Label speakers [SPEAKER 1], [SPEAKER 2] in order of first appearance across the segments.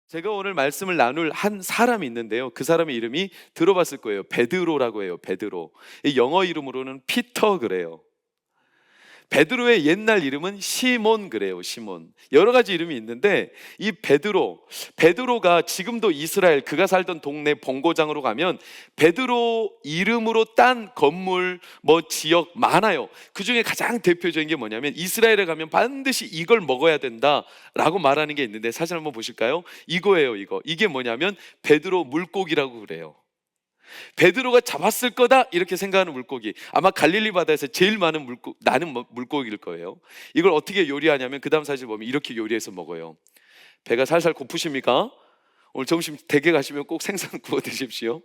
[SPEAKER 1] 제가 오늘 말씀을 나눌 한 사람이 있는데요. 그 사람의 이름이 들어봤을 거예요. 베드로라고 해요. 베드로. 영어 이름으로는 피터 그래요. 베드로의 옛날 이름은 시몬 그래요. 시몬. 여러 가지 이름이 있는데 이 베드로가 지금도 이스라엘 그가 살던 동네 본고장으로 가면 베드로 이름으로 딴 건물 지역 많아요. 그중에 가장 대표적인 게 뭐냐면 이스라엘에 가면 반드시 이걸 먹어야 된다라고 말하는 게 있는데 사진 한번 보실까요? 이거예요. 이게 뭐냐면 베드로 물고기라고 그래요. 베드로가 잡았을 거다 이렇게 생각하는 물고기, 아마 갈릴리 바다에서 제일 많은 나는 물고기일 거예요. 이걸 어떻게 요리하냐면 그 다음 사실 보면 이렇게 요리해서 먹어요. 배가 살살 고프십니까? 오늘 점심 댁에 가시면 꼭 생선 구워 드십시오.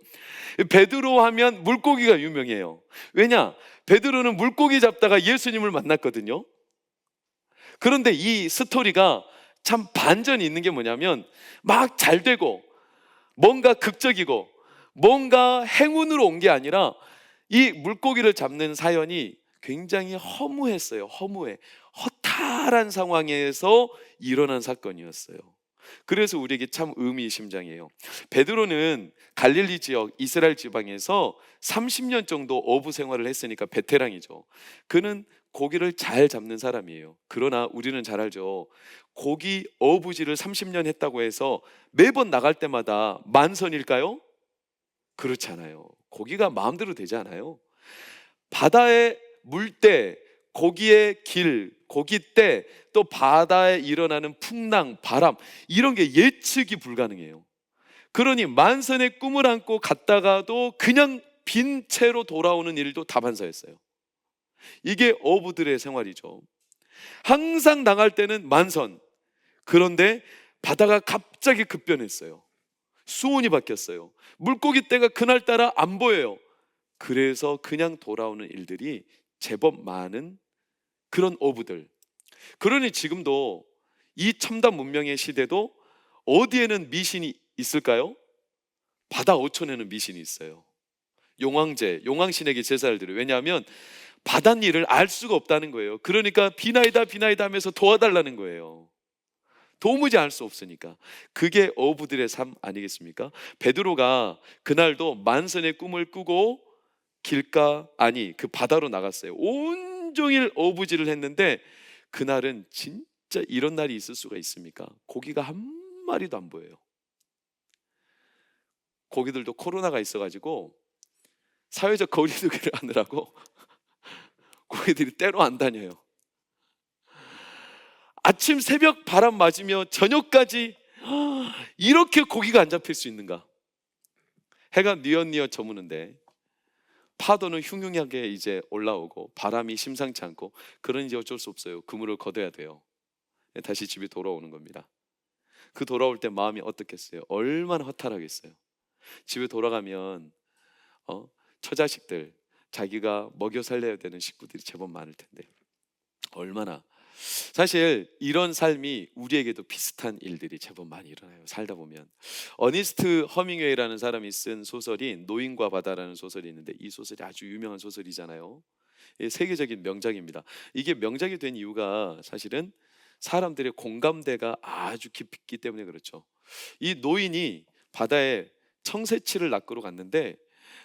[SPEAKER 1] 베드로 하면 물고기가 유명해요. 왜냐? 베드로는 물고기 잡다가 예수님을 만났거든요. 그런데 이 스토리가 참 반전이 있는 게 뭐냐면 막 잘 되고 뭔가 극적이고 뭔가 행운으로 온 게 아니라 이 물고기를 잡는 사연이 굉장히 허무했어요. 허탈한 상황에서 일어난 사건이었어요. 그래서 우리에게 참 의미심장해요. 베드로는 갈릴리 지역 이스라엘 지방에서 30년 정도 어부 생활을 했으니까 베테랑이죠. 그는 고기를 잘 잡는 사람이에요. 그러나 우리는 잘 알죠. 고기 어부지를 30년 했다고 해서 매번 나갈 때마다 만선일까요? 그렇지 않아요. 고기가 마음대로 되지 않아요. 바다의 물때, 고기의 길, 고기때, 또 바다에 일어나는 풍랑, 바람, 이런 게 예측이 불가능해요. 그러니 만선의 꿈을 안고 갔다가도 그냥 빈 채로 돌아오는 일도 다반사였어요. 이게 어부들의 생활이죠. 항상 나갈 때는 만선. 그런데 바다가 갑자기 급변했어요. 수온이 바뀌었어요. 물고기 떼가 그날따라 안 보여요. 그래서 그냥 돌아오는 일들이 제법 많은 그런 어부들. 그러니 지금도 이 첨단 문명의 시대도 어디에는 미신이 있을까요? 바다 어촌에는 미신이 있어요. 용왕신에게 제사를 드려요. 왜냐하면 바닷일을 알 수가 없다는 거예요. 그러니까 비나이다 하면서 도와달라는 거예요. 도무지 알 수 없으니까. 그게 어부들의 삶 아니겠습니까? 베드로가 그날도 만선의 꿈을 꾸고 그 바다로 나갔어요. 온종일 어부질을 했는데 그날은 진짜 이런 날이 있을 수가 있습니까? 고기가 한 마리도 안 보여요. 고기들도 코로나가 있어가지고 사회적 거리두기를 하느라고 고기들이 때로 안 다녀요. 아침 새벽 바람 맞으며 저녁까지 이렇게 고기가 안 잡힐 수 있는가? 해가 뉘엿뉘엿 저무는데 파도는 흉흉하게 이제 올라오고 바람이 심상치 않고, 그러니 이제 어쩔 수 없어요. 그물을 걷어야 돼요. 다시 집에 돌아오는 겁니다. 그 돌아올 때 마음이 어떻겠어요? 얼마나 허탈하겠어요. 집에 돌아가면 처자식들, 자기가 먹여 살려야 되는 식구들이 제법 많을 텐데 얼마나. 사실 이런 삶이 우리에게도 비슷한 일들이 제법 많이 일어나요. 살다 보면. 어니스트 허밍웨이라는 사람이 쓴 소설이 노인과 바다라는 소설이 있는데 이 소설이 아주 유명한 소설이잖아요. 세계적인 명작입니다. 이게 명작이 된 이유가 사실은 사람들의 공감대가 아주 깊기 때문에 그렇죠. 이 노인이 바다에 청새치를 낚으러 갔는데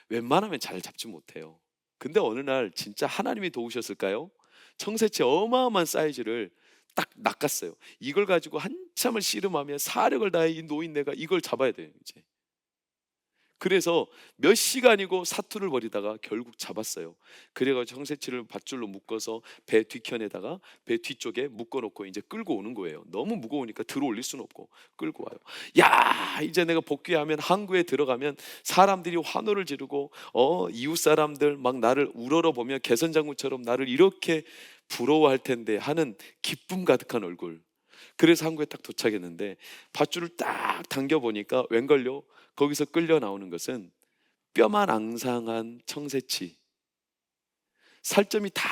[SPEAKER 1] 웬만하면 잘 잡지 못해요. 근데 어느 날 진짜 하나님이 도우셨을까요? 청새치 어마어마한 사이즈를 딱 낚았어요. 이걸 가지고 한참을 씨름하며 사력을 다해 이 노인네가 이걸 잡아야 돼요. 이제 그래서 몇 시간이고 사투를 벌이다가 결국 잡았어요. 그래가지고 청새치를 밧줄로 묶어서 배 뒤편에다가 배 뒤쪽에 묶어놓고 이제 끌고 오는 거예요. 너무 무거우니까 들어 올릴 수는 없고 끌고 와요. 야, 이제 내가 복귀하면 항구에 들어가면 사람들이 환호를 지르고 이웃 사람들 막 나를 우러러 보며 개선장군처럼 나를 이렇게 부러워할 텐데 하는 기쁨 가득한 얼굴. 그래서 항구에 딱 도착했는데 밧줄을 딱 당겨 보니까 웬걸요? 거기서 끌려 나오는 것은 뼈만 앙상한 청새치, 살점이 다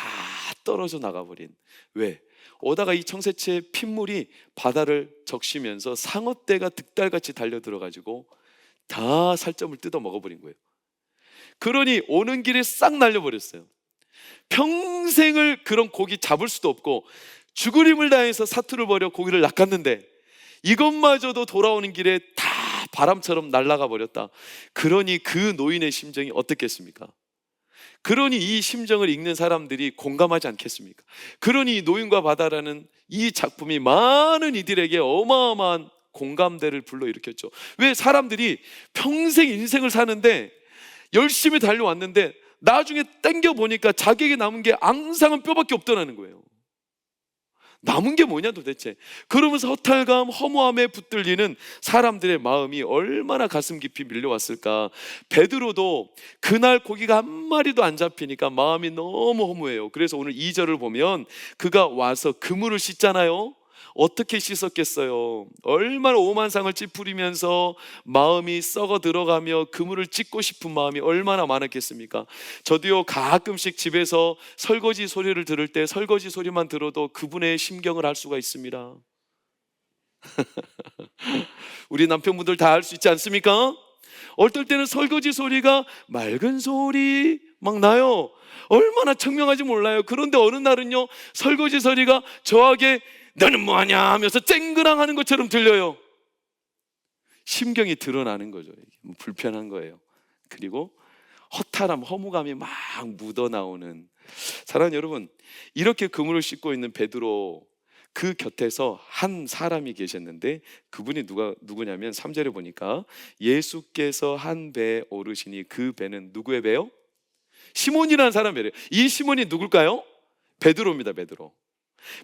[SPEAKER 1] 떨어져 나가버린. 왜? 오다가 이 청새치의 핏물이 바다를 적시면서 상어떼가 득달같이 달려들어가지고 다 살점을 뜯어 먹어버린 거예요. 그러니 오는 길에 싹 날려버렸어요. 평생을 그런 고기 잡을 수도 없고 죽을 힘을 다해서 사투를 벌여 고기를 낚았는데 이것마저도 돌아오는 길에 다 바람처럼 날아가 버렸다. 그러니 그 노인의 심정이 어떻겠습니까? 그러니 이 심정을 읽는 사람들이 공감하지 않겠습니까? 그러니 노인과 바다라는 이 작품이 많은 이들에게 어마어마한 공감대를 불러일으켰죠. 왜? 사람들이 평생 인생을 사는데 열심히 달려왔는데 나중에 땡겨보니까 자기에게 남은 게 앙상한 뼈밖에 없더라는 거예요. 남은 게 뭐냐 도대체. 그러면서 허탈감, 허무함에 붙들리는 사람들의 마음이 얼마나 가슴 깊이 밀려왔을까. 베드로도 그날 고기가 한 마리도 안 잡히니까 마음이 너무 허무해요. 그래서 오늘 2절을 보면 그가 와서 그물을 씻잖아요. 어떻게 씻었겠어요? 얼마나 오만상을 찌푸리면서 마음이 썩어 들어가며 그물을 찢고 싶은 마음이 얼마나 많았겠습니까? 저도요, 가끔씩 집에서 설거지 소리를 들을 때 설거지 소리만 들어도 그분의 심경을 알 수가 있습니다. 우리 남편분들 다 알 수 있지 않습니까? 어떨 때는 설거지 소리가 맑은 소리 막 나요. 얼마나 청명하지 몰라요. 그런데 어느 날은요, 설거지 소리가 저에게 너는 뭐하냐 하면서 쨍그랑하는 것처럼 들려요. 심경이 드러나는 거죠. 불편한 거예요. 그리고 허탈함, 허무감이 막 묻어나오는. 사랑하는 여러분, 이렇게 그물을 씻고 있는 베드로 그 곁에서 한 사람이 계셨는데 그분이 누구냐면 3절에 보니까 예수께서 한 배에 오르시니 그 배는 누구의 배요? 시몬이라는 사람이래요. 이 시몬이 누굴까요? 베드로입니다.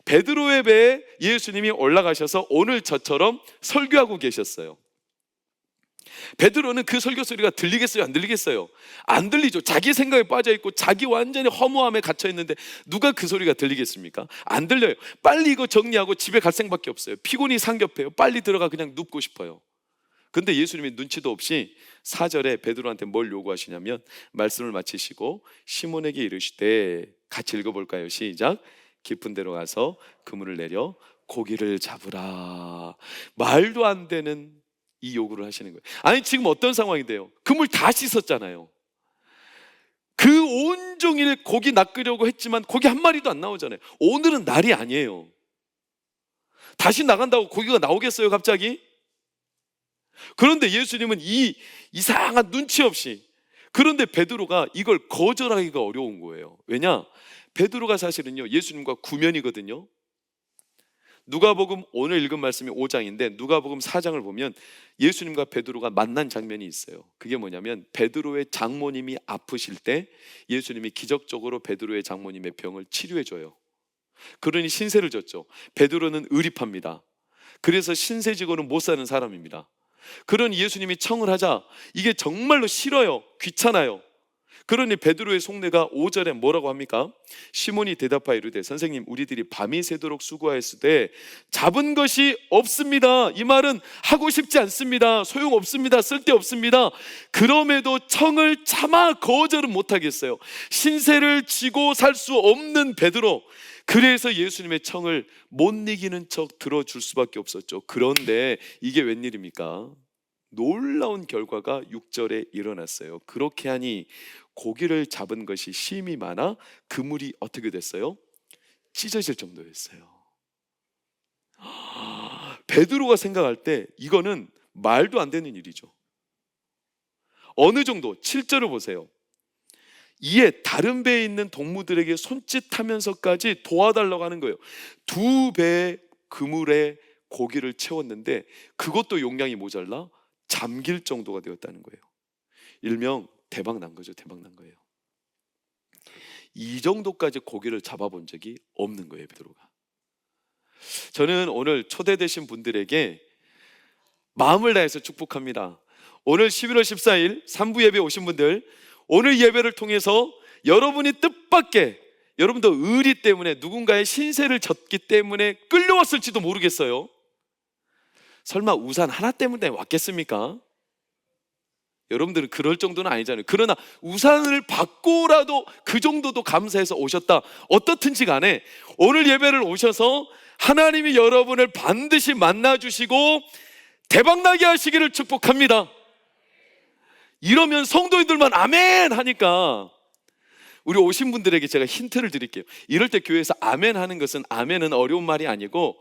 [SPEAKER 1] 베드로의 배에 예수님이 올라가셔서 오늘 저처럼 설교하고 계셨어요. 베드로는 그 설교 소리가 들리겠어요? 안 들리겠어요? 안 들리죠. 자기 생각에 빠져있고 자기 완전히 허무함에 갇혀있는데 누가 그 소리가 들리겠습니까? 안 들려요. 빨리 이거 정리하고 집에 갈 생각밖에 없어요. 피곤이 상겹해요. 빨리 들어가 그냥 눕고 싶어요. 근데 예수님이 눈치도 없이 4절에 베드로한테 뭘 요구하시냐면 말씀을 마치시고 시몬에게 이르시되, 같이 읽어볼까요? 시작. 깊은 데로 가서 그물을 내려 고기를 잡으라. 말도 안 되는 이 요구를 하시는 거예요. 아니, 지금 어떤 상황인데요? 그물 다 씻었잖아요. 그 온종일 고기 낚으려고 했지만 고기 한 마리도 안 나오잖아요. 오늘은 날이 아니에요. 다시 나간다고 고기가 나오겠어요, 갑자기? 그런데 예수님은 이 이상한 눈치 없이, 그런데 베드로가 이걸 거절하기가 어려운 거예요. 왜냐? 베드로가 사실은요, 예수님과 구면이거든요. 누가복음, 오늘 읽은 말씀이 5장인데 누가복음 4장을 보면 예수님과 베드로가 만난 장면이 있어요. 그게 뭐냐면 베드로의 장모님이 아프실 때 예수님이 기적적으로 베드로의 장모님의 병을 치료해 줘요. 그러니 신세를 졌죠. 베드로는 의리파입니다. 그래서 신세지고는 못 사는 사람입니다. 그러니 예수님이 청을 하자 이게 정말로 싫어요. 귀찮아요. 그러니 베드로의 속내가 5절에 뭐라고 합니까? 시몬이 대답하여 이르되, 선생님, 우리들이 밤이 새도록 수고하였으되 잡은 것이 없습니다. 이 말은 하고 싶지 않습니다. 소용없습니다. 쓸데없습니다. 그럼에도 청을 참아 거절은 못하겠어요. 신세를 지고 살 수 없는 베드로, 그래서 예수님의 청을 못 이기는 척 들어줄 수밖에 없었죠. 그런데 이게 웬일입니까? 놀라운 결과가 6절에 일어났어요. 그렇게 하니 고기를 잡은 것이 심이 많아 그물이 어떻게 됐어요? 찢어질 정도였어요. 베드로가 생각할 때 이거는 말도 안 되는 일이죠. 어느 정도? 7절을 보세요. 이에 다른 배에 있는 동무들에게 손짓하면서까지 도와달라고 하는 거예요. 2배의 그물에 고기를 채웠는데 그것도 용량이 모자라 잠길 정도가 되었다는 거예요. 일명 대박 난 거죠. 대박 난 거예요. 이 정도까지 고기를 잡아본 적이 없는 거예요, 베드로가. 저는 오늘 초대되신 분들에게 마음을 다해서 축복합니다. 오늘 11월 14일 3부 예배 오신 분들, 오늘 예배를 통해서 여러분이 뜻밖의, 여러분도 의리 때문에 누군가의 신세를 졌기 때문에 끌려왔을지도 모르겠어요. 설마 우산 하나 때문에 왔겠습니까? 여러분들은 그럴 정도는 아니잖아요. 그러나 우산을 받고라도 그 정도도 감사해서 오셨다. 어떻든지 간에 오늘 예배를 오셔서 하나님이 여러분을 반드시 만나주시고 대박나게 하시기를 축복합니다. 이러면 성도님들만 아멘 하니까 우리 오신 분들에게 제가 힌트를 드릴게요. 이럴 때 교회에서 아멘 하는 것은, 아멘은 어려운 말이 아니고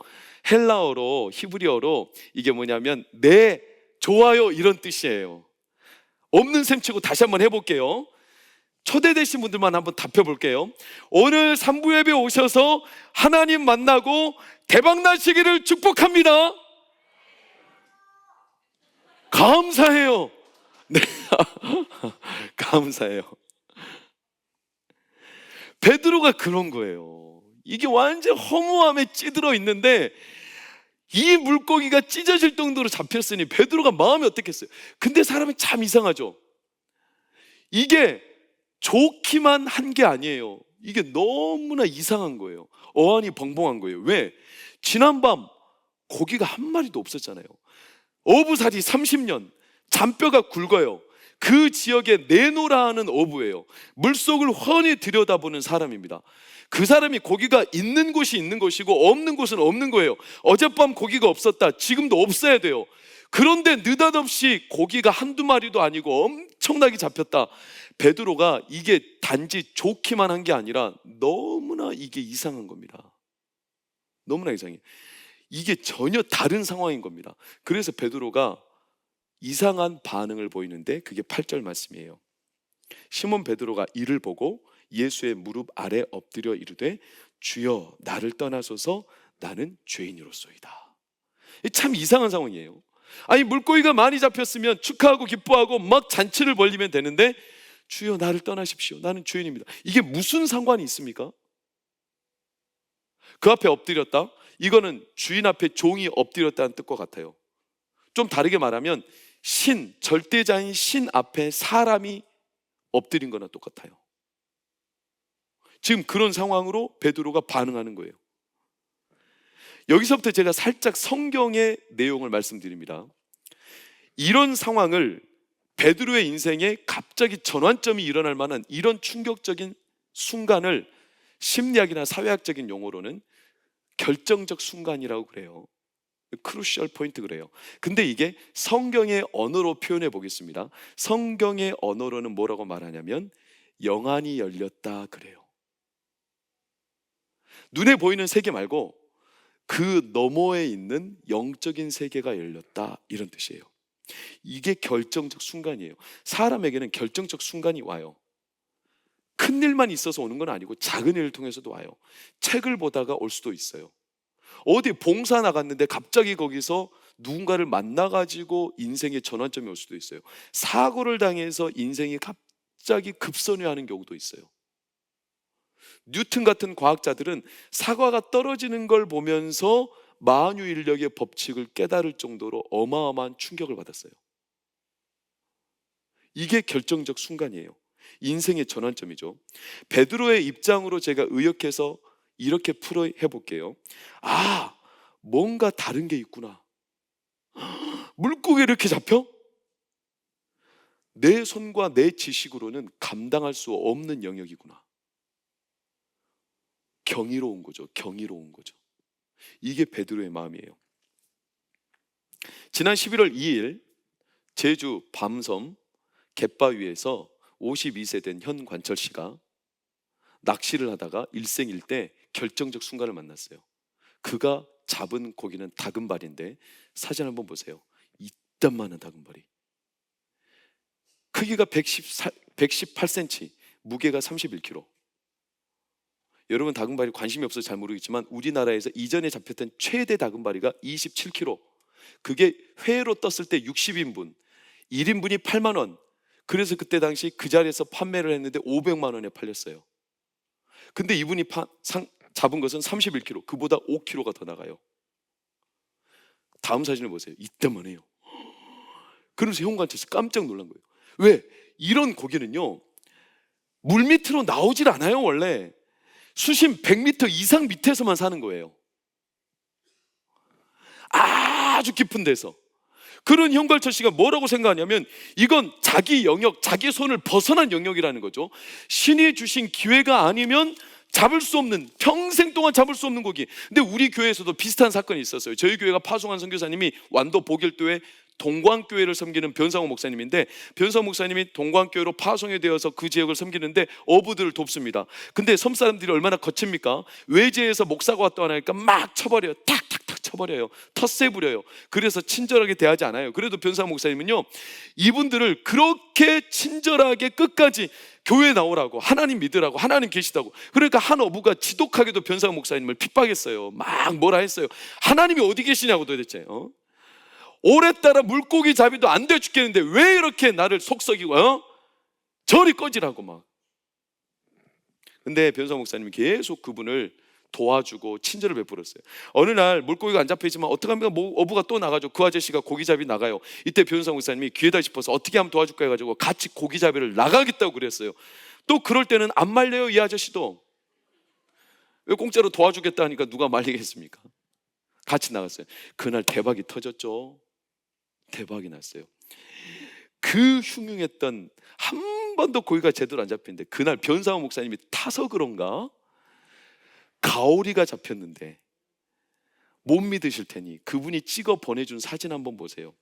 [SPEAKER 1] 헬라어로, 히브리어로 이게 뭐냐면 네, 좋아요 이런 뜻이에요. 없는 셈 치고 다시 한번 해볼게요. 초대되신 분들만 한번 답해 볼게요. 오늘 3부 예배 오셔서 하나님 만나고 대박 나시기를 축복합니다. 감사해요. 네. 감사해요. 베드로가 그런 거예요. 이게 완전 허무함에 찌들어 있는데 이 물고기가 찢어질 정도로 잡혔으니 베드로가 마음이 어떻겠어요? 근데 사람이 참 이상하죠. 이게 좋기만 한 게 아니에요. 이게 너무나 이상한 거예요. 어안이 벙벙한 거예요. 왜? 지난밤 고기가 한 마리도 없었잖아요. 어부살이 30년, 잔뼈가 굵어요. 그 지역에 네노라 하는 어부예요. 물속을 훤히 들여다보는 사람입니다. 그 사람이 고기가 있는 곳이 있는 것이고 없는 곳은 없는 거예요. 어젯밤 고기가 없었다, 지금도 없어야 돼요. 그런데 느닷없이 고기가 한두 마리도 아니고 엄청나게 잡혔다. 베드로가 이게 단지 좋기만 한 게 아니라 너무나 이게 이상한 겁니다. 너무나 이상해. 이게 전혀 다른 상황인 겁니다. 그래서 베드로가 이상한 반응을 보이는데 그게 8절 말씀이에요. 시몬 베드로가 이를 보고 예수의 무릎 아래 엎드려 이르되 주여 나를 떠나소서 나는 죄인이로소이다. 참 이상한 상황이에요. 아니 물고기가 많이 잡혔으면 축하하고 기뻐하고 막 잔치를 벌리면 되는데 주여 나를 떠나십시오, 나는 죄인입니다. 이게 무슨 상관이 있습니까? 그 앞에 엎드렸다, 이거는 주인 앞에 종이 엎드렸다는 뜻과 같아요. 좀 다르게 말하면 신, 절대자인 신 앞에 사람이 엎드린 거나 똑같아요. 지금 그런 상황으로 베드로가 반응하는 거예요. 여기서부터 제가 살짝 성경의 내용을 말씀드립니다. 이런 상황을, 베드로의 인생에 갑자기 전환점이 일어날 만한 이런 충격적인 순간을 심리학이나 사회학적인 용어로는 결정적 순간이라고 그래요. 크루셜 포인트 그래요. 근데 이게 성경의 언어로 표현해 보겠습니다. 성경의 언어로는 뭐라고 말하냐면 영안이 열렸다 그래요. 눈에 보이는 세계 말고 그 너머에 있는 영적인 세계가 열렸다, 이런 뜻이에요. 이게 결정적 순간이에요. 사람에게는 결정적 순간이 와요. 큰 일만 있어서 오는 건 아니고 작은 일을 통해서도 와요. 책을 보다가 올 수도 있어요. 어디 봉사 나갔는데 갑자기 거기서 누군가를 만나가지고 인생의 전환점이 올 수도 있어요. 사고를 당해서 인생이 갑자기 급선회하는 경우도 있어요. 뉴턴 같은 과학자들은 사과가 떨어지는 걸 보면서 만유인력의 법칙을 깨달을 정도로 어마어마한 충격을 받았어요. 이게 결정적 순간이에요. 인생의 전환점이죠. 베드로의 입장으로 제가 의역해서 이렇게 풀어 해볼게요. 아, 뭔가 다른 게 있구나. 물고기 이렇게 잡혀? 내 손과 내 지식으로는 감당할 수 없는 영역이구나. 경이로운 거죠. 경이로운 거죠. 이게 베드로의 마음이에요. 지난 11월 2일 제주 밤섬 갯바위에서 52세 된 현관철 씨가 낚시를 하다가 일생일대 결정적 순간을 만났어요. 그가 잡은 고기는 다금발인데 사진 한번 보세요. 이딴만한 다금발이, 크기가 118cm, 무게가 31kg. 여러분 다금바리 관심이 없어서 잘 모르겠지만 우리나라에서 이전에 잡혔던 최대 다금바리가 27kg. 그게 회로 떴을 때 60인분, 1인분이 8만 원. 그래서 그때 당시 그 자리에서 판매를 했는데 500만 원에 팔렸어요. 근데 이분이 잡은 것은 31kg, 그보다 5kg가 더 나가요. 다음 사진을 보세요. 이때만 해요. 그러면서 현관철씨 깜짝 놀란 거예요. 왜? 이런 고기는요 물 밑으로 나오질 않아요. 원래 수심 100m 이상 밑에서만 사는 거예요. 아주 깊은 데서. 그런 현관철 씨가 뭐라고 생각하냐면 이건 자기 영역, 자기 손을 벗어난 영역이라는 거죠. 신이 주신 기회가 아니면 잡을 수 없는, 평생 동안 잡을 수 없는 고기. 근데 우리 교회에서도 비슷한 사건이 있었어요. 저희 교회가 파송한 선교사님이 완도 보길도에 동광교회를 섬기는 변상호 목사님인데, 변상호 목사님이 동광교회로 파송이 되어서 그 지역을 섬기는데 어부들을 돕습니다. 근데 섬사람들이 얼마나 거칩니까? 외지에서 목사가 왔다 하니까 막 쳐버려요. 탁탁탁 쳐버려요. 텃세 부려요. 그래서 친절하게 대하지 않아요. 그래도 변사 목사님은요, 이분들을 그렇게 친절하게 끝까지 교회 나오라고, 하나님 믿으라고, 하나님 계시다고. 그러니까 한 어부가 지독하게도 변사 목사님을 핍박했어요. 막 뭐라 했어요. 하나님이 어디 계시냐고 도대체. 오래따라 물고기 잡이도 안 돼 죽겠는데 왜 이렇게 나를 속썩이고 저리 꺼지라고 막. 근데 변사 목사님이 계속 그분을 도와주고 친절을 베풀었어요. 어느 날 물고기가 안 잡혀있지만 어떡합니까? 어부가 또 나가죠. 그 아저씨가 고기잡이 나가요. 이때 변사 목사님이 기회다 싶어서 어떻게 하면 도와줄까 해가지고 같이 고기잡이를 나가겠다고 그랬어요. 또 그럴 때는 안 말려요, 이 아저씨도. 왜 공짜로 도와주겠다 하니까 누가 말리겠습니까? 같이 나갔어요. 그날 대박이 터졌죠. 대박이 났어요. 그 흉흉했던, 한 번도 고기가 제대로 안 잡히는데 그날 변사호 목사님이 타서 그런가 가오리가 잡혔는데, 못 믿으실 테니 그분이 찍어 보내준 사진 한번 보세요.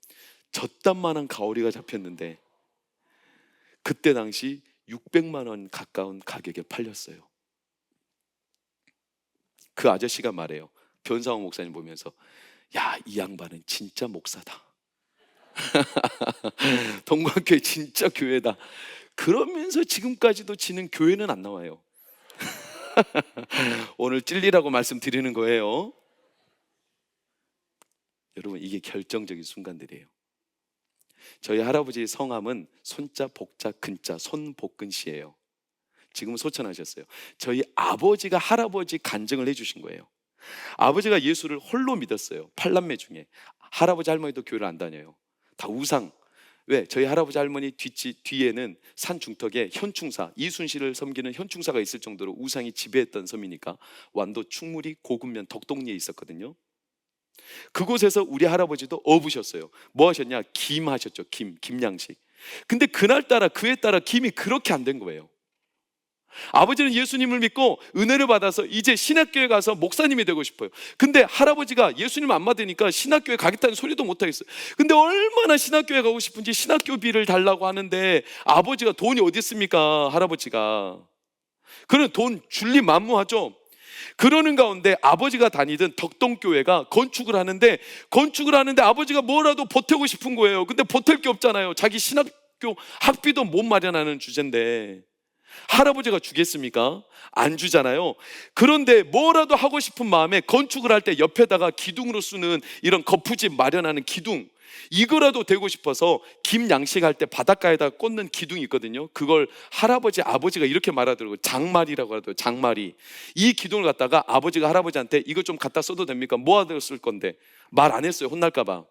[SPEAKER 1] 젖단만한 가오리가 잡혔는데 그때 당시 600만 원 가까운 가격에 팔렸어요. 그 아저씨가 말해요. 변사호 목사님 보면서, 야, 이 양반은 진짜 목사다. 동관교회 진짜 교회다. 그러면서 지금까지도 지는 교회는 안 나와요. 오늘 찔리라고 말씀드리는 거예요. 여러분, 이게 결정적인 순간들이에요. 저희 할아버지의 성함은 손자 복자 근자 손복근 씨예요. 지금은 소천하셨어요. 저희 아버지가 할아버지 간증을 해주신 거예요. 아버지가 예수를 홀로 믿었어요. 8남매 중에. 할아버지 할머니도 교회를 안 다녀요. 다 우상. 왜? 저희 할아버지 할머니 뒤에는 산 중턱에 현충사, 이순실을 섬기는 현충사가 있을 정도로 우상이 지배했던 섬이니까 완도 충무리 고군면 덕동리에 있었거든요. 그곳에서 우리 할아버지도 어부셨어요. 뭐 하셨냐? 김 하셨죠. 김양식. 근데 그날따라 그에 따라 김이 그렇게 안 된 거예요. 아버지는 예수님을 믿고 은혜를 받아서 이제 신학교에 가서 목사님이 되고 싶어요. 근데 할아버지가 예수님 안 받으니까 신학교에 가겠다는 소리도 못 하겠어요. 근데 얼마나 신학교에 가고 싶은지 신학교비를 달라고 하는데 아버지가 돈이 어디 있습니까? 할아버지가. 그런 돈 줄리 만무하죠. 그러는 가운데 아버지가 다니던 덕동교회가 건축을 하는데 아버지가 뭐라도 보태고 싶은 거예요. 근데 보탤 게 없잖아요. 자기 신학교 학비도 못 마련하는 주제인데 할아버지가 주겠습니까? 안 주잖아요. 그런데 뭐라도 하고 싶은 마음에 건축을 할 때 옆에다가 기둥으로 쓰는 이런 거푸집 마련하는 기둥, 이거라도 되고 싶어서 김 양식할 때 바닷가에다 꽂는 기둥이 있거든요. 그걸 할아버지 아버지가 이렇게 말하더라고요. 장말이라고 하더라고요. 장말이. 이 기둥을 갖다가 아버지가 할아버지한테 이거 좀 갖다 써도 됩니까? 뭐 하러 쓸 건데? 말 안 했어요. 혼날까 봐.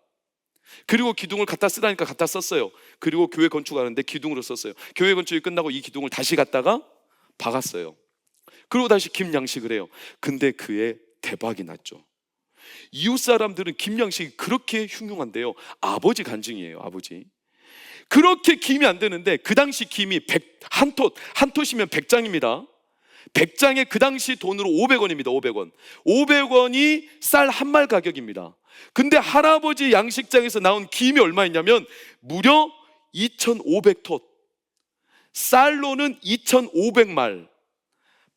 [SPEAKER 1] 그리고 기둥을 갖다 쓰라니까 갖다 썼어요. 그리고 교회 건축하는데 기둥으로 썼어요. 교회 건축이 끝나고 이 기둥을 다시 갖다가 박았어요. 그리고 다시 김양식을 해요. 근데 그의 대박이 났죠. 이웃 사람들은 김양식이 그렇게 흉흉한데요, 아버지 간증이에요. 아버지. 그렇게 김이 안 되는데 그 당시 김이 한 톳이면 100장입니다. 100장에 그 당시 돈으로 500원입니다. 500원. 500원이 쌀 한 말 가격입니다. 근데 할아버지 양식장에서 나온 김이 얼마였냐면 무려 2,500톳. 쌀로는 2,500말.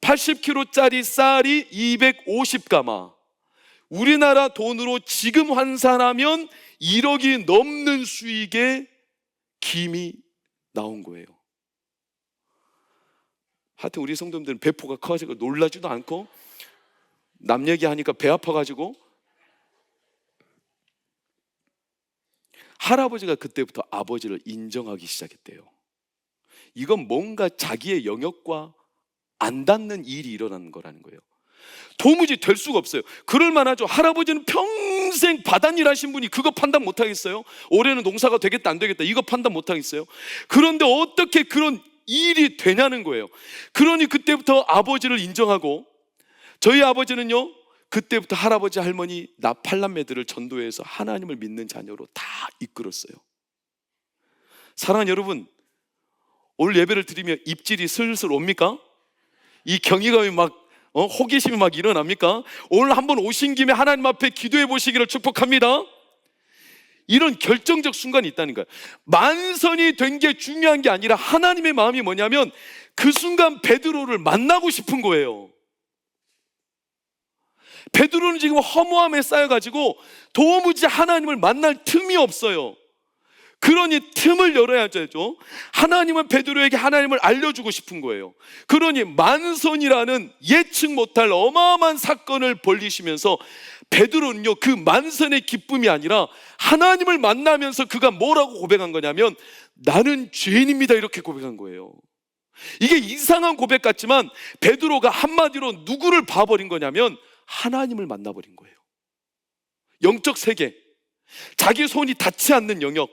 [SPEAKER 1] 80kg짜리 쌀이 250가마. 우리나라 돈으로 지금 환산하면 1억이 넘는 수익의 김이 나온 거예요. 하여튼 우리 성도님들은 배포가 커가지고 놀라지도 않고 남 얘기하니까 배 아파가지고, 할아버지가 그때부터 아버지를 인정하기 시작했대요. 이건 뭔가 자기의 영역과 안 닿는 일이 일어나는 거라는 거예요. 도무지 될 수가 없어요. 그럴 만하죠. 할아버지는 평생 바닷일 하신 분이 그거 판단 못 하겠어요? 올해는 농사가 되겠다 안 되겠다 이거 판단 못 하겠어요? 그런데 어떻게 그런 일이 되냐는 거예요. 그러니 그때부터 아버지를 인정하고, 저희 아버지는요 그때부터 할아버지 할머니 나 8남매들을 전도해서 하나님을 믿는 자녀로 다 이끌었어요. 사랑하는 여러분, 오늘 예배를 드리며 입질이 슬슬 옵니까? 이 경이감이 막 호기심이 막 일어납니까? 오늘 한번 오신 김에 하나님 앞에 기도해 보시기를 축복합니다. 이런 결정적 순간이 있다는 거예요. 만선이 된 게 중요한 게 아니라 하나님의 마음이 뭐냐면 그 순간 베드로를 만나고 싶은 거예요. 베드로는 지금 허무함에 쌓여가지고 도무지 하나님을 만날 틈이 없어요. 그러니 틈을 열어야죠. 하나님은 베드로에게 하나님을 알려주고 싶은 거예요. 그러니 만선이라는 예측 못할 어마어마한 사건을 벌리시면서 베드로는요, 그 만선의 기쁨이 아니라 하나님을 만나면서 그가 뭐라고 고백한 거냐면 나는 죄인입니다, 이렇게 고백한 거예요. 이게 이상한 고백 같지만 베드로가 한마디로 누구를 봐버린 거냐면 하나님을 만나버린 거예요. 영적 세계, 자기 손이 닿지 않는 영역.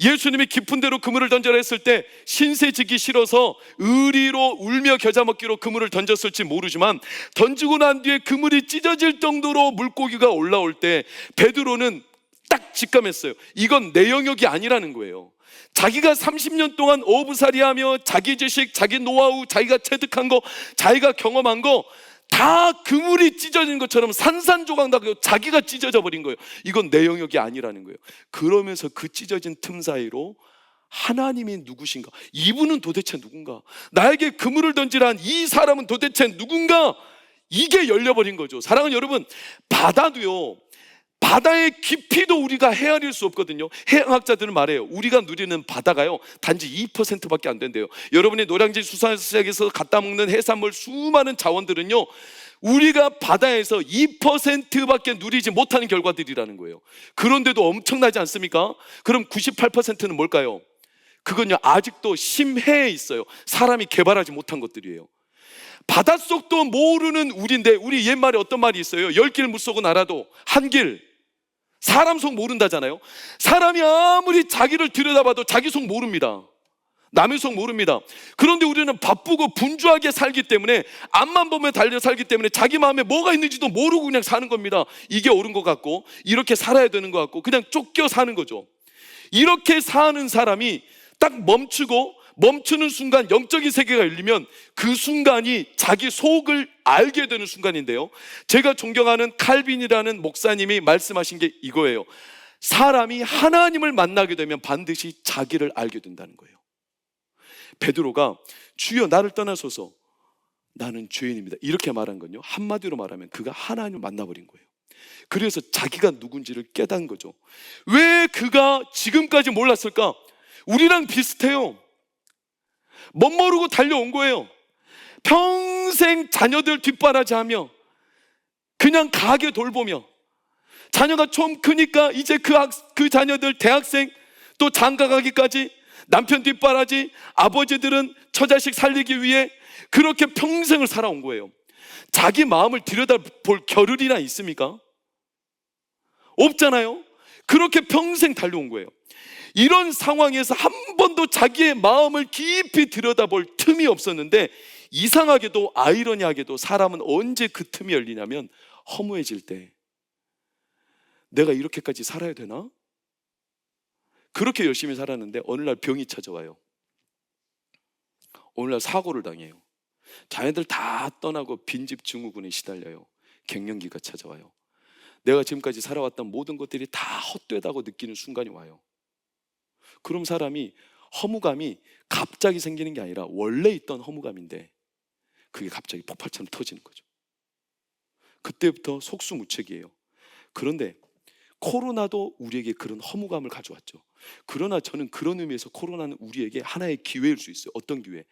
[SPEAKER 1] 예수님이 깊은 데로 그물을 던져라 했을 때 신세 지기 싫어서 의리로 울며 겨자 먹기로 그물을 던졌을지 모르지만 던지고 난 뒤에 그물이 찢어질 정도로 물고기가 올라올 때 베드로는 딱 직감했어요. 이건 내 영역이 아니라는 거예요. 자기가 30년 동안 어부살이하며 자기 지식, 자기 노하우, 자기가 체득한 거, 자기가 경험한 거 다 그물이 찢어진 것처럼 산산조각 나고 자기가 찢어져 버린 거예요. 이건 내 영역이 아니라는 거예요. 그러면서 그 찢어진 틈 사이로 하나님이 누구신가? 이분은 도대체 누군가? 나에게 그물을 던지란 이 사람은 도대체 누군가? 이게 열려버린 거죠. 사랑하는 여러분, 바다도요, 바다의 깊이도 우리가 헤아릴 수 없거든요. 해양학자들은 말해요. 우리가 누리는 바다가요 단지 2%밖에 안 된대요. 여러분이 노량진 수산시장에서 갖다 먹는 해산물 수많은 자원들은요 우리가 바다에서 2%밖에 누리지 못하는 결과들이라는 거예요. 그런데도 엄청나지 않습니까? 그럼 98%는 뭘까요? 그건요 아직도 심해에 있어요. 사람이 개발하지 못한 것들이에요. 바닷속도 모르는 우리인데, 우리 옛말에 어떤 말이 있어요? 10길 물속은 알아도 한 길, 사람 속 모른다잖아요. 사람이 아무리 자기를 들여다봐도 자기 속 모릅니다. 남의 속 모릅니다. 그런데 우리는 바쁘고 분주하게 살기 때문에, 앞만 보면 달려 살기 때문에 자기 마음에 뭐가 있는지도 모르고 그냥 사는 겁니다. 이게 옳은 것 같고 이렇게 살아야 되는 것 같고 그냥 쫓겨 사는 거죠. 이렇게 사는 사람이 딱 멈추는 순간 영적인 세계가 열리면 그 순간이 자기 속을 알게 되는 순간인데요, 제가 존경하는 칼빈이라는 목사님이 말씀하신 게 이거예요. 사람이 하나님을 만나게 되면 반드시 자기를 알게 된다는 거예요. 베드로가 주여 나를 떠나소서 나는 죄인입니다 이렇게 말한 건요, 한마디로 말하면 그가 하나님을 만나버린 거예요. 그래서 자기가 누군지를 깨닫는 거죠. 왜 그가 지금까지 몰랐을까? 우리랑 비슷해요. 멋모르고 달려온 거예요. 평생 자녀들 뒷바라지하며 그냥 가게 돌보며, 자녀가 좀 크니까 이제 그 자녀들 대학생 또 장가 가기까지 남편 뒷바라지, 아버지들은 처자식 살리기 위해 그렇게 평생을 살아온 거예요. 자기 마음을 들여다볼 겨를이나 있습니까? 없잖아요. 그렇게 평생 달려온 거예요. 이런 상황에서 한 번도 자기의 마음을 깊이 들여다볼 틈이 없었는데, 이상하게도 아이러니하게도 사람은 언제 그 틈이 열리냐면 허무해질 때, 내가 이렇게까지 살아야 되나? 그렇게 열심히 살았는데 어느 날 병이 찾아와요. 어느 날 사고를 당해요. 자녀들 다 떠나고 빈집 증후군에 시달려요. 갱년기가 찾아와요. 내가 지금까지 살아왔던 모든 것들이 다 헛되다고 느끼는 순간이 와요. 그럼 사람이 허무감이 갑자기 생기는 게 아니라 원래 있던 허무감인데 그게 갑자기 폭발처럼 터지는 거죠. 그때부터 속수무책이에요. 그런데 코로나도 우리에게 그런 허무감을 가져왔죠. 그러나 저는 그런 의미에서 코로나는 우리에게 하나의 기회일 수 있어요. 어떤 기회?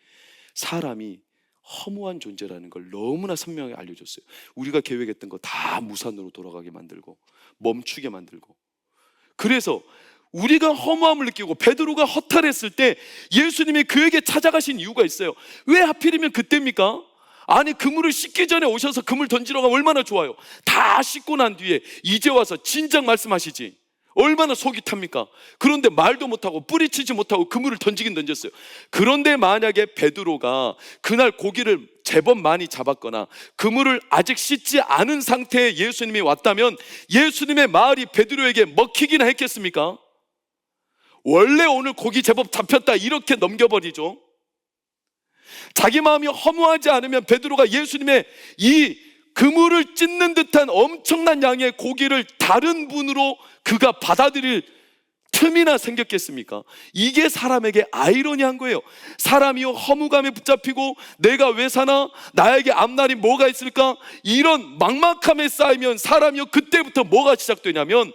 [SPEAKER 1] 사람이 허무한 존재라는 걸 너무나 선명하게 알려줬어요. 우리가 계획했던 거 다 무산으로 돌아가게 만들고 멈추게 만들고. 그래서 우리가 허무함을 느끼고 베드로가 허탈했을 때 예수님이 그에게 찾아가신 이유가 있어요. 왜 하필이면 그때입니까? 아니, 그물을 씻기 전에 오셔서 그물 던지러 가면 얼마나 좋아요. 다 씻고 난 뒤에 이제 와서 진작 말씀하시지 얼마나 속이 탑니까? 그런데 말도 못하고 뿌리치지 못하고 그물을 던지긴 던졌어요. 그런데 만약에 베드로가 그날 고기를 제법 많이 잡았거나 그물을 아직 씻지 않은 상태에 예수님이 왔다면 예수님의 말이 베드로에게 먹히기나 했겠습니까? 원래 오늘 고기 제법 잡혔다 이렇게 넘겨버리죠. 자기 마음이 허무하지 않으면 베드로가 예수님의 이 그물을 찢는 듯한 엄청난 양의 고기를 다른 분으로 그가 받아들일 틈이나 생겼겠습니까? 이게 사람에게 아이러니한 거예요. 사람이요 허무감에 붙잡히고 내가 왜 사나? 나에게 앞날이 뭐가 있을까? 이런 막막함에 쌓이면 사람이요 그때부터 뭐가 시작되냐면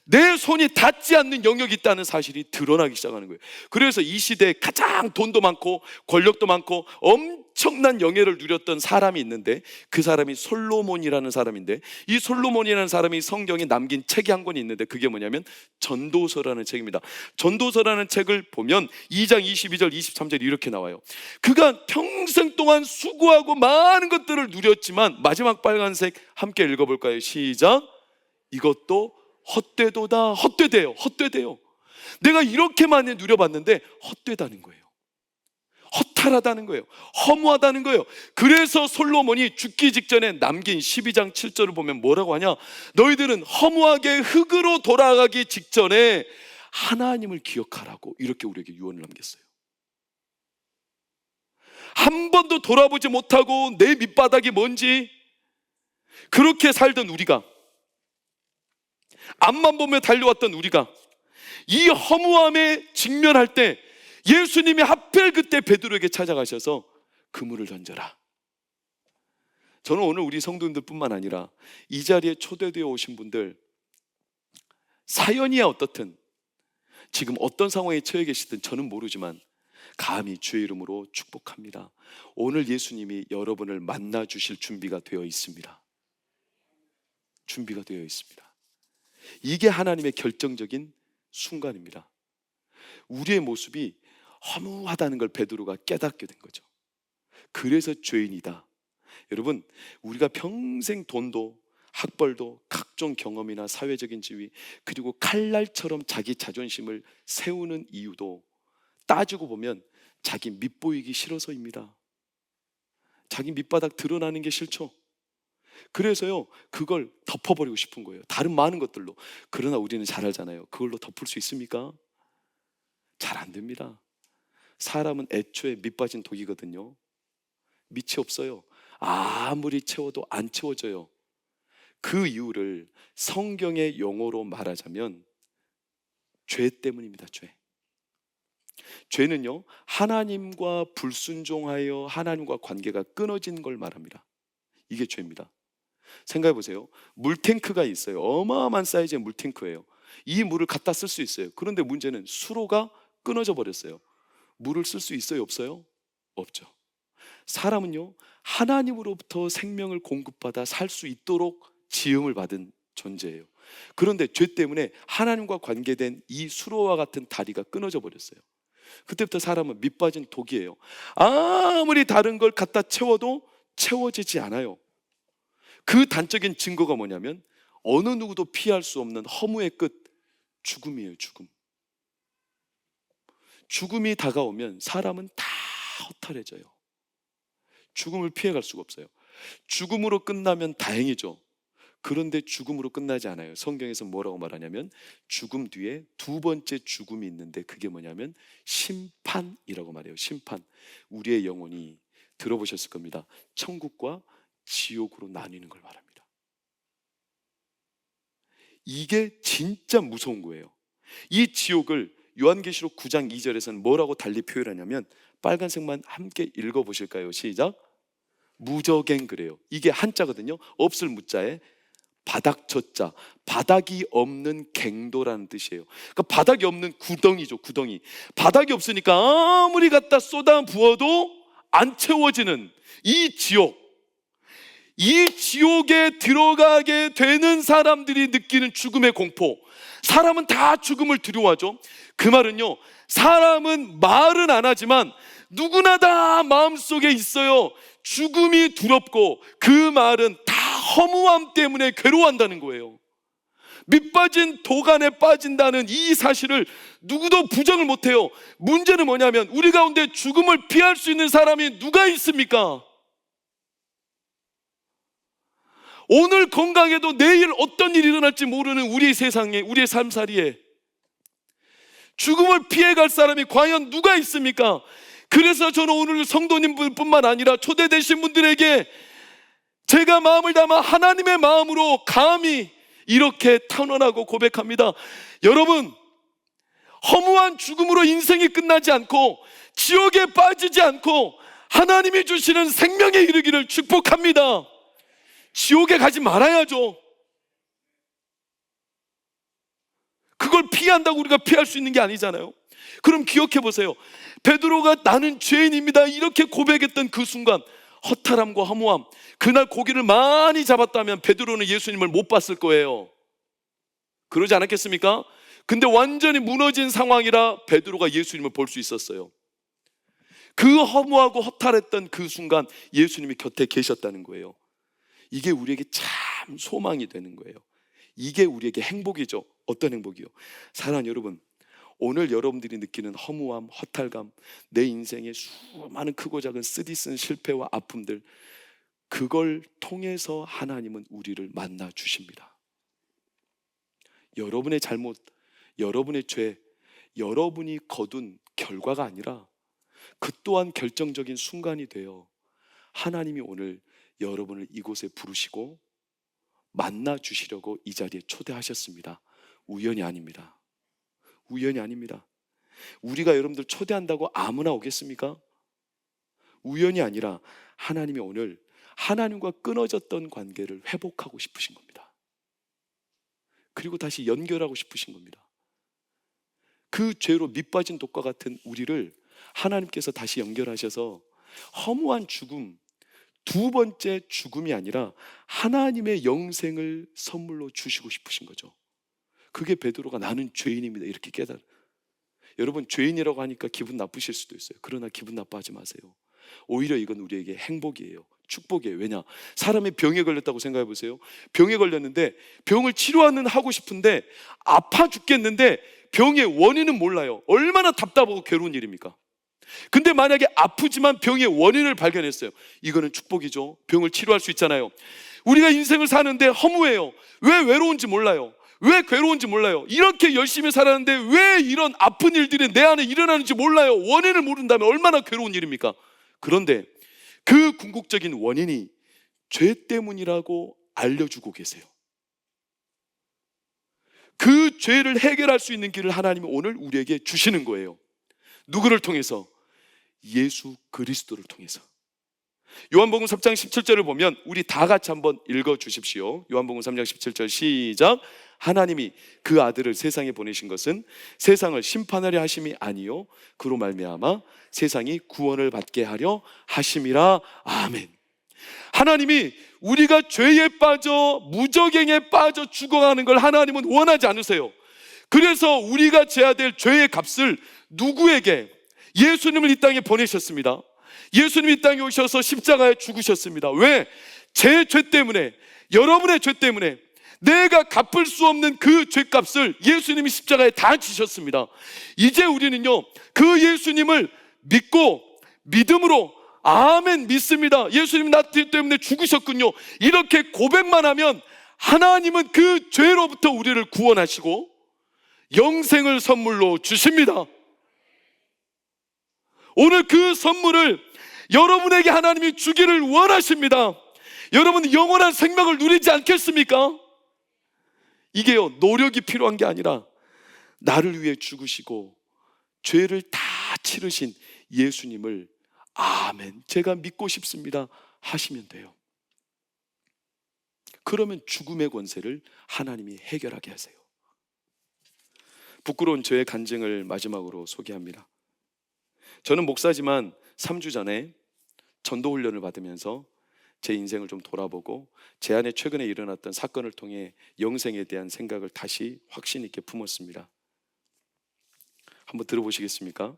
[SPEAKER 1] 내 손이 닿지 않는 영역이 있다는 사실이 드러나기 시작하는 거예요. 그래서 이 시대에 가장 돈도 많고 권력도 많고 엄청난 영예를 누렸던 사람이 있는데 그 사람이 솔로몬이라는 사람인데, 이 솔로몬이라는 사람이 성경에 남긴 책이 한 권이 있는데 그게 뭐냐면 전도서라는 책입니다. 전도서라는 책을 보면 2장 22절 23절 이렇게 나와요. 그가 평생 동안 수고하고 많은 것들을 누렸지만, 마지막 빨간색 함께 읽어볼까요? 시작. 이것도 헛되도다. 헛되대요. 헛되대요. 내가 이렇게 많이 누려봤는데 헛되다는 거예요. 허탈하다는 거예요. 허무하다는 거예요. 그래서 솔로몬이 죽기 직전에 남긴 12장 7절을 보면 뭐라고 하냐? 너희들은 허무하게 흙으로 돌아가기 직전에 하나님을 기억하라고 이렇게 우리에게 유언을 남겼어요. 한 번도 돌아보지 못하고 내 밑바닥이 뭔지 그렇게 살던 우리가, 앞만 보며 달려왔던 우리가 이 허무함에 직면할 때 예수님이 하필 그때 베드로에게 찾아가셔서 그물을 던져라. 저는 오늘 우리 성도님들 뿐만 아니라 이 자리에 초대되어 오신 분들, 사연이야 어떻든 지금 어떤 상황에 처해 계시든 저는 모르지만 감히 주의 이름으로 축복합니다. 오늘 예수님이 여러분을 만나 주실 준비가 되어 있습니다. 준비가 되어 있습니다. 이게 하나님의 결정적인 순간입니다. 우리의 모습이 허무하다는 걸 베드로가 깨닫게 된 거죠. 그래서 죄인이다. 여러분, 우리가 평생 돈도 학벌도 각종 경험이나 사회적인 지위 그리고 칼날처럼 자기 자존심을 세우는 이유도 따지고 보면 자기 밑보이기 싫어서입니다. 자기 밑바닥 드러나는 게 싫죠. 그래서요 그걸 덮어버리고 싶은 거예요. 다른 많은 것들로. 그러나 우리는 잘 알잖아요. 그걸로 덮을 수 있습니까? 잘 안 됩니다. 사람은 애초에 밑빠진 독이거든요. 밑이 없어요. 아무리 채워도 안 채워져요. 그 이유를 성경의 용어로 말하자면 죄 때문입니다. 죄는요 하나님과 불순종하여 하나님과 관계가 끊어진 걸 말합니다. 이게 죄입니다. 생각해 보세요. 물탱크가 있어요. 어마어마한 사이즈의 물탱크예요. 이 물을 갖다 쓸 수 있어요. 그런데 문제는 수로가 끊어져 버렸어요. 물을 쓸 수 있어요? 없어요? 없죠. 사람은요 하나님으로부터 생명을 공급받아 살 수 있도록 지음을 받은 존재예요. 그런데 죄 때문에 하나님과 관계된 이 수로와 같은 다리가 끊어져 버렸어요. 그때부터 사람은 밑빠진 독이에요. 아무리 다른 걸 갖다 채워도 채워지지 않아요. 그 단적인 증거가 뭐냐면 어느 누구도 피할 수 없는 허무의 끝, 죽음이에요. 죽음이 다가오면 사람은 다 허탈해져요. 죽음을 피해갈 수가 없어요. 죽음으로 끝나면 다행이죠. 그런데 죽음으로 끝나지 않아요. 성경에서 뭐라고 말하냐면 죽음 뒤에 두 번째 죽음이 있는데 그게 뭐냐면 심판이라고 말해요. 심판. 우리의 영혼이 들어보셨을 겁니다. 천국과 지옥으로 나뉘는 걸 말합니다. 이게 진짜 무서운 거예요. 이 지옥을 요한계시록 9장 2절에서는 뭐라고 달리 표현하냐면 빨간색만 함께 읽어보실까요? 시작. 무저갱 그래요. 이게 한자거든요. 없을 무자에 바닥 젖자, 바닥이 없는 갱도라는 뜻이에요. 그러니까 바닥이 없는 구덩이죠. 구덩이. 바닥이 없으니까 아무리 갖다 쏟아 부어도 안 채워지는 이 지옥. 이 지옥에 들어가게 되는 사람들이 느끼는 죽음의 공포. 사람은 다 죽음을 두려워하죠. 그 말은요, 사람은 말은 안 하지만 누구나 다 마음속에 있어요. 죽음이 두렵고 그 말은 다 허무함 때문에 괴로워한다는 거예요. 밑빠진 도간에 빠진다는 이 사실을 누구도 부정을 못해요. 문제는 뭐냐면 우리 가운데 죽음을 피할 수 있는 사람이 누가 있습니까? 오늘 건강해도 내일 어떤 일이 일어날지 모르는 우리 세상에, 우리의 삶살이에 죽음을 피해갈 사람이 과연 누가 있습니까? 그래서 저는 오늘 성도님뿐만 아니라 초대되신 분들에게 제가 마음을 담아 하나님의 마음으로 감히 이렇게 탄원하고 고백합니다. 여러분, 허무한 죽음으로 인생이 끝나지 않고 지옥에 빠지지 않고 하나님이 주시는 생명에 이르기를 축복합니다. 지옥에 가지 말아야죠. 그걸 피한다고 우리가 피할 수 있는 게 아니잖아요. 그럼 기억해 보세요. 베드로가 나는 죄인입니다 이렇게 고백했던 그 순간, 허탈함과 허무함, 그날 고기를 많이 잡았다면 베드로는 예수님을 못 봤을 거예요. 그러지 않았겠습니까? 근데 완전히 무너진 상황이라 베드로가 예수님을 볼 수 있었어요. 그 허무하고 허탈했던 그 순간 예수님이 곁에 계셨다는 거예요. 이게 우리에게 참 소망이 되는 거예요. 이게 우리에게 행복이죠. 어떤 행복이요? 사랑하는 여러분, 오늘 여러분들이 느끼는 허무함, 허탈감, 내 인생의 수많은 크고 작은 쓰디쓴 실패와 아픔들, 그걸 통해서 하나님은 우리를 만나 주십니다. 여러분의 잘못, 여러분의 죄, 여러분이 거둔 결과가 아니라 그 또한 결정적인 순간이 되어 하나님이 오늘 여러분을 이곳에 부르시고 만나 주시려고 이 자리에 초대하셨습니다. 우연이 아닙니다. 우연이 아닙니다. 우리가 여러분들 초대한다고 아무나 오겠습니까? 우연이 아니라 하나님이 오늘 하나님과 끊어졌던 관계를 회복하고 싶으신 겁니다. 그리고 다시 연결하고 싶으신 겁니다. 그 죄로 밑빠진 독과 같은 우리를 하나님께서 다시 연결하셔서 허무한 죽음, 두 번째 죽음이 아니라 하나님의 영생을 선물로 주시고 싶으신 거죠. 그게 베드로가 나는 죄인입니다 이렇게 깨달아. 여러분, 죄인이라고 하니까 기분 나쁘실 수도 있어요. 그러나 기분 나빠하지 마세요. 오히려 이건 우리에게 행복이에요. 축복이에요. 왜냐? 사람이 병에 걸렸다고 생각해 보세요. 병에 걸렸는데 병을 치료하는 하고 싶은데 아파 죽겠는데 병의 원인은 몰라요. 얼마나 답답하고 괴로운 일입니까? 근데 만약에 아프지만 병의 원인을 발견했어요. 이거는 축복이죠. 병을 치료할 수 있잖아요. 우리가 인생을 사는데 허무해요. 왜 외로운지 몰라요. 왜 괴로운지 몰라요. 이렇게 열심히 살았는데 왜 이런 아픈 일들이 내 안에 일어나는지 몰라요. 원인을 모른다면 얼마나 괴로운 일입니까? 그런데 그 궁극적인 원인이 죄 때문이라고 알려주고 계세요. 그 죄를 해결할 수 있는 길을 하나님이 오늘 우리에게 주시는 거예요. 누구를 통해서? 예수 그리스도를 통해서. 요한복음 3장 17절을 보면 우리 다 같이 한번 읽어 주십시오. 요한복음 3장 17절 시작. 하나님이 그 아들을 세상에 보내신 것은 세상을 심판하려 하심이 아니요 그로 말미암아 세상이 구원을 받게 하려 하심이라. 아멘. 하나님이 우리가 죄에 빠져 무저갱에 빠져 죽어가는 걸 하나님은 원하지 않으세요. 그래서 우리가 져야 될 죄의 값을 누구에게? 예수님을 이 땅에 보내셨습니다. 예수님이 이 땅에 오셔서 십자가에 죽으셨습니다. 왜? 제 죄 때문에, 여러분의 죄 때문에 내가 갚을 수 없는 그 죄값을 예수님이 십자가에 다 지셨습니다. 이제 우리는요 그 예수님을 믿고 믿음으로 아멘 믿습니다. 예수님 나 때문에 죽으셨군요. 이렇게 고백만 하면 하나님은 그 죄로부터 우리를 구원하시고 영생을 선물로 주십니다. 오늘 그 선물을 여러분에게 하나님이 주기를 원하십니다. 여러분 영원한 생명을 누리지 않겠습니까? 이게요 노력이 필요한 게 아니라 나를 위해 죽으시고 죄를 다 치르신 예수님을 아멘 제가 믿고 싶습니다 하시면 돼요. 그러면 죽음의 권세를 하나님이 해결하게 하세요. 부끄러운 죄의 간증을 마지막으로 소개합니다. 저는 목사지만 3주 전에 전도훈련을 받으면서 제 인생을 좀 돌아보고 제 안에 최근에 일어났던 사건을 통해 영생에 대한 생각을 다시 확신 있게 품었습니다. 한번 들어보시겠습니까?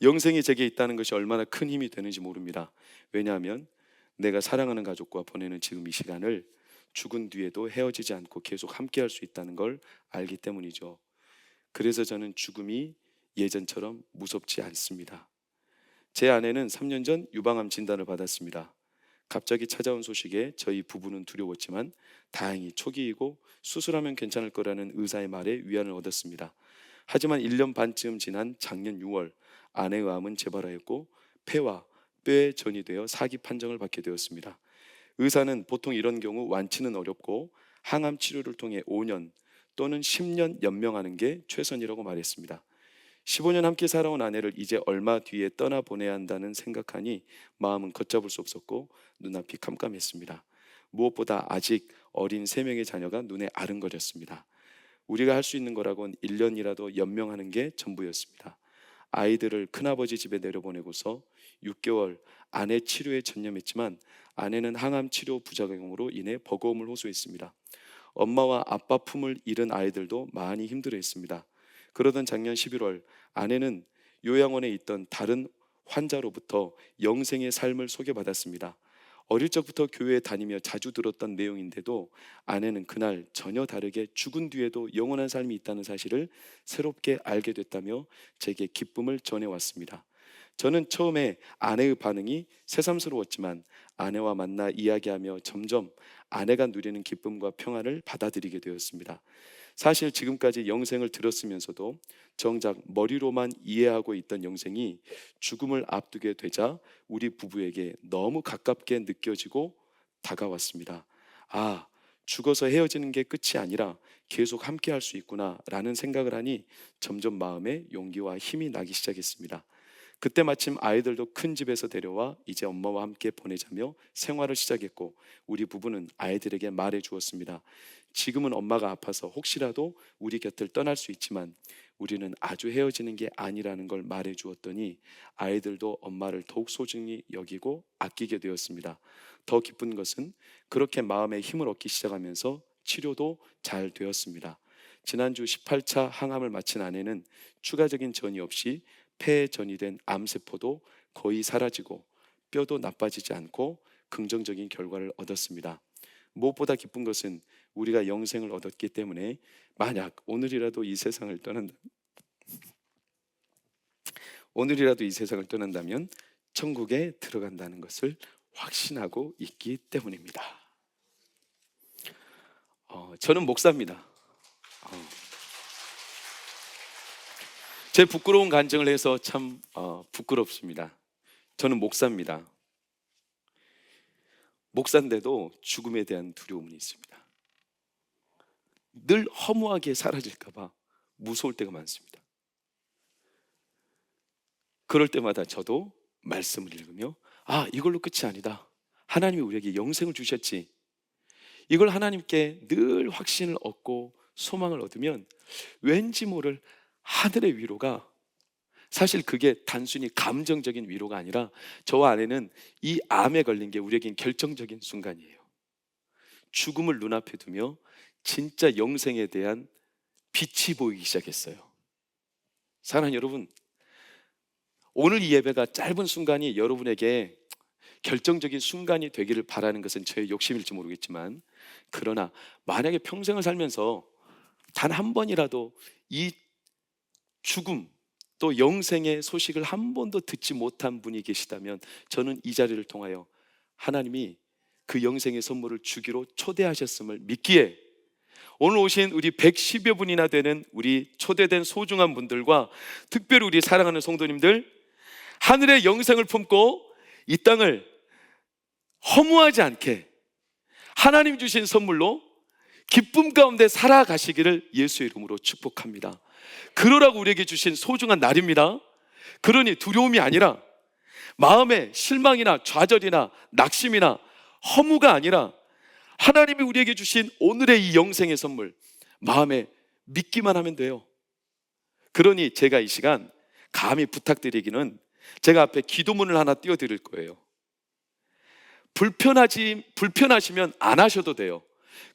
[SPEAKER 1] 영생이 제게 있다는 것이 얼마나 큰 힘이 되는지 모릅니다. 왜냐하면 내가 사랑하는 가족과 보내는 지금 이 시간을 죽은 뒤에도 헤어지지 않고 계속 함께 할 수 있다는 걸 알기 때문이죠. 그래서 저는 죽음이 예전처럼 무섭지 않습니다. 제 아내는 3년 전 유방암 진단을 받았습니다. 갑자기 찾아온 소식에 저희 부부는 두려웠지만 다행히 초기이고 수술하면 괜찮을 거라는 의사의 말에 위안을 얻었습니다. 하지만 1년 반쯤 지난 작년 6월 아내의 암은 재발하였고 폐와 뼈에 전이 되어 사기 판정을 받게 되었습니다. 의사는 보통 이런 경우 완치는 어렵고 항암 치료를 통해 5년 또는 10년 연명하는 게 최선이라고 말했습니다. 15년 함께 살아온 아내를 이제 얼마 뒤에 떠나보내야 한다는 생각하니 마음은 걷잡을 수 없었고 눈앞이 깜깜했습니다. 무엇보다 아직 어린 3명의 자녀가 눈에 아른거렸습니다. 우리가 할 수 있는 거라곤 1년이라도 연명하는 게 전부였습니다. 아이들을 큰아버지 집에 내려보내고서 6개월 아내 치료에 전념했지만 아내는 항암 치료 부작용으로 인해 버거움을 호소했습니다. 엄마와 아빠 품을 잃은 아이들도 많이 힘들어했습니다. 그러던 작년 11월 아내는 요양원에 있던 다른 환자로부터 영생의 삶을 소개받았습니다. 어릴 적부터 교회에 다니며 자주 들었던 내용인데도 아내는 그날 전혀 다르게 죽은 뒤에도 영원한 삶이 있다는 사실을 새롭게 알게 됐다며 제게 기쁨을 전해왔습니다. 저는 처음에 아내의 반응이 새삼스러웠지만 아내와 만나 이야기하며 점점 아내가 누리는 기쁨과 평안을 받아들이게 되었습니다. 사실 지금까지 영생을 들었으면서도 정작 머리로만 이해하고 있던 영생이 죽음을 앞두게 되자 우리 부부에게 너무 가깝게 느껴지고 다가왔습니다. 아, 죽어서 헤어지는 게 끝이 아니라 계속 함께 할 수 있구나 라는 생각을 하니 점점 마음에 용기와 힘이 나기 시작했습니다. 그때 마침 아이들도 큰 집에서 데려와 이제 엄마와 함께 보내자며 생활을 시작했고 우리 부부는 아이들에게 말해 주었습니다. 지금은 엄마가 아파서 혹시라도 우리 곁을 떠날 수 있지만 우리는 아주 헤어지는 게 아니라는 걸 말해 주었더니 아이들도 엄마를 더욱 소중히 여기고 아끼게 되었습니다. 더 기쁜 것은 그렇게 마음의 힘을 얻기 시작하면서 치료도 잘 되었습니다. 지난주 18차 항암을 마친 아내는 추가적인 전이 없이 폐에 전이된 암세포도 거의 사라지고 뼈도 나빠지지 않고 긍정적인 결과를 얻었습니다. 무엇보다 기쁜 것은 우리가 영생을 얻었기 때문에 만약 오늘이라도 이 세상을 떠난다면 천국에 들어간다는 것을 확신하고 있기 때문입니다. 저는 목사입니다. 제 부끄러운 간증을 해서 참 부끄럽습니다. 저는 목사입니다. 목사인데도 죽음에 대한 두려움이 있습니다. 늘 허무하게 사라질까 봐 무서울 때가 많습니다. 그럴 때마다 저도 말씀을 읽으며 이걸로 끝이 아니다. 하나님이 우리에게 영생을 주셨지. 이걸 하나님께 늘 확신을 얻고 소망을 얻으면 왠지 모를 하늘의 위로가, 사실 그게 단순히 감정적인 위로가 아니라 저와 아내는 이 암에 걸린 게 우리에겐 결정적인 순간이에요. 죽음을 눈앞에 두며 진짜 영생에 대한 빛이 보이기 시작했어요. 사랑하는 여러분, 오늘 이 예배가 짧은 순간이 여러분에게 결정적인 순간이 되기를 바라는 것은 저의 욕심일지 모르겠지만, 그러나 만약에 평생을 살면서 단 한 번이라도 이 죽음 또 영생의 소식을 한 번도 듣지 못한 분이 계시다면 저는 이 자리를 통하여 하나님이 그 영생의 선물을 주기로 초대하셨음을 믿기에 오늘 오신 우리 110여 분이나 되는 우리 초대된 소중한 분들과 특별히 우리 사랑하는 성도님들, 하늘의 영생을 품고 이 땅을 허무하지 않게 하나님 주신 선물로 기쁨 가운데 살아가시기를 예수의 이름으로 축복합니다. 그러라고 우리에게 주신 소중한 날입니다. 그러니 두려움이 아니라, 마음의 실망이나 좌절이나 낙심이나 허무가 아니라 하나님이 우리에게 주신 오늘의 이 영생의 선물 마음에 믿기만 하면 돼요. 그러니 제가 이 시간 감히 부탁드리기는, 제가 앞에 기도문을 하나 띄워드릴 거예요. 불편하시면 안 하셔도 돼요.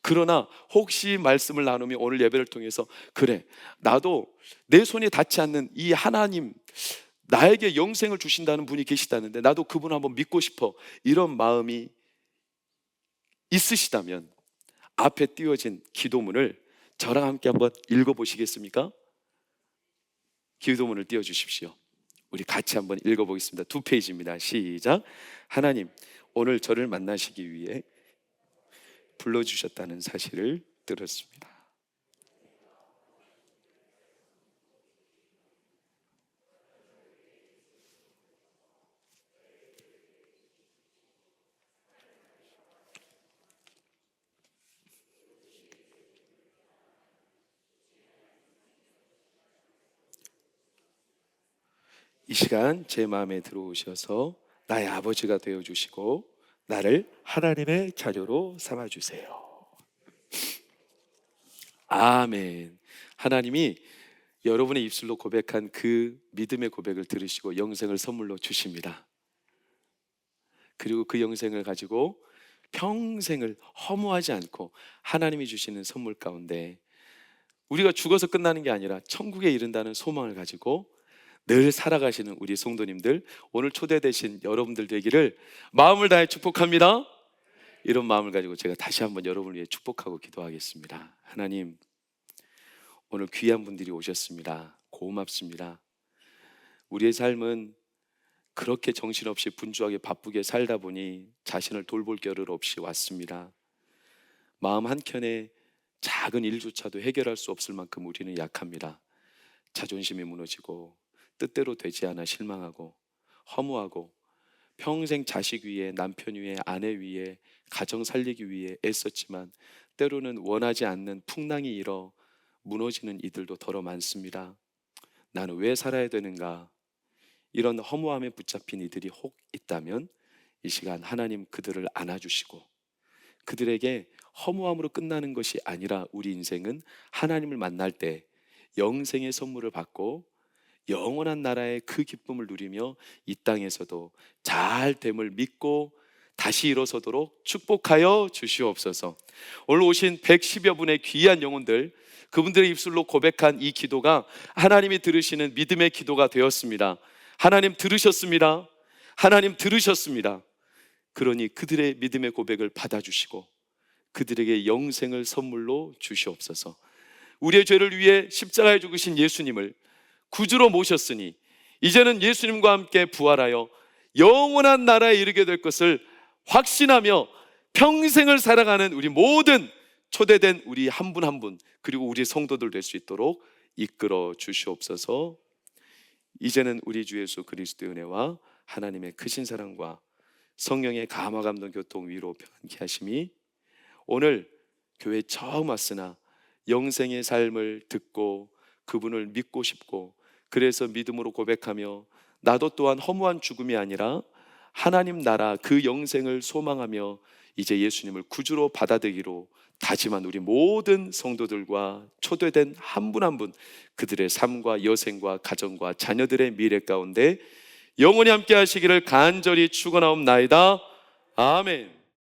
[SPEAKER 1] 그러나 혹시 말씀을 나누며 오늘 예배를 통해서 그래, 나도 내 손이 닿지 않는 이 하나님, 나에게 영생을 주신다는 분이 계시다는데 나도 그분을 한번 믿고 싶어, 이런 마음이 있으시다면 앞에 띄워진 기도문을 저랑 함께 한번 읽어보시겠습니까? 기도문을 띄워주십시오. 우리 같이 한번 읽어보겠습니다. 2페이지입니다. 시작. 하나님, 오늘 저를 만나시기 위해 불러주셨다는 사실을 들었습니다. 이 시간 제 마음에 들어오셔서 나의 아버지가 되어주시고 나를 하나님의 자녀로 삼아주세요. 아멘. 하나님이 여러분의 입술로 고백한 그 믿음의 고백을 들으시고 영생을 선물로 주십니다. 그리고 그 영생을 가지고 평생을 허무하지 않고 하나님이 주시는 선물 가운데 우리가 죽어서 끝나는 게 아니라 천국에 이른다는 소망을 가지고 늘 살아가시는 우리 성도님들, 오늘 초대되신 여러분들 되기를 마음을 다해 축복합니다. 이런 마음을 가지고 제가 다시 한번 여러분을 위해 축복하고 기도하겠습니다. 하나님, 오늘 귀한 분들이 오셨습니다. 고맙습니다. 우리의 삶은 그렇게 정신없이 분주하게 바쁘게 살다 보니 자신을 돌볼 겨를 없이 왔습니다. 마음 한켠에 작은 일조차도 해결할 수 없을 만큼 우리는 약합니다. 자존심이 무너지고 뜻대로 되지 않아 실망하고 허무하고 평생 자식 위에, 남편 위에, 아내 위에, 가정 살리기 위해 애썼지만 때로는 원하지 않는 풍랑이 일어 무너지는 이들도 더러 많습니다. 나는 왜 살아야 되는가? 이런 허무함에 붙잡힌 이들이 혹 있다면 이 시간 하나님 그들을 안아주시고 그들에게 허무함으로 끝나는 것이 아니라 우리 인생은 하나님을 만날 때 영생의 선물을 받고 영원한 나라의 그 기쁨을 누리며 이 땅에서도 잘 됨을 믿고 다시 일어서도록 축복하여 주시옵소서. 오늘 오신 110여 분의 귀한 영혼들, 그분들의 입술로 고백한 이 기도가 하나님이 들으시는 믿음의 기도가 되었습니다. 하나님 들으셨습니다. 하나님 들으셨습니다. 그러니 그들의 믿음의 고백을 받아주시고 그들에게 영생을 선물로 주시옵소서. 우리의 죄를 위해 십자가에 죽으신 예수님을 구주로 모셨으니 이제는 예수님과 함께 부활하여 영원한 나라에 이르게 될 것을 확신하며 평생을 살아가는 우리 모든 초대된 우리 한 분 한 분, 그리고 우리 성도들 될 수 있도록 이끌어 주시옵소서. 이제는 우리 주 예수 그리스도의 은혜와 하나님의 크신 사랑과 성령의 감화 감동 교통 위로 편케 하심이 오늘 교회에 처음 왔으나 영생의 삶을 듣고 그분을 믿고 싶고 그래서 믿음으로 고백하며 나도 또한 허무한 죽음이 아니라 하나님 나라 그 영생을 소망하며 이제 예수님을 구주로 받아들이기로 다짐한 우리 모든 성도들과 초대된 한 분 한 분, 그들의 삶과 여생과 가정과 자녀들의 미래 가운데 영원히 함께 하시기를 간절히 축원하옵나이다. 아멘.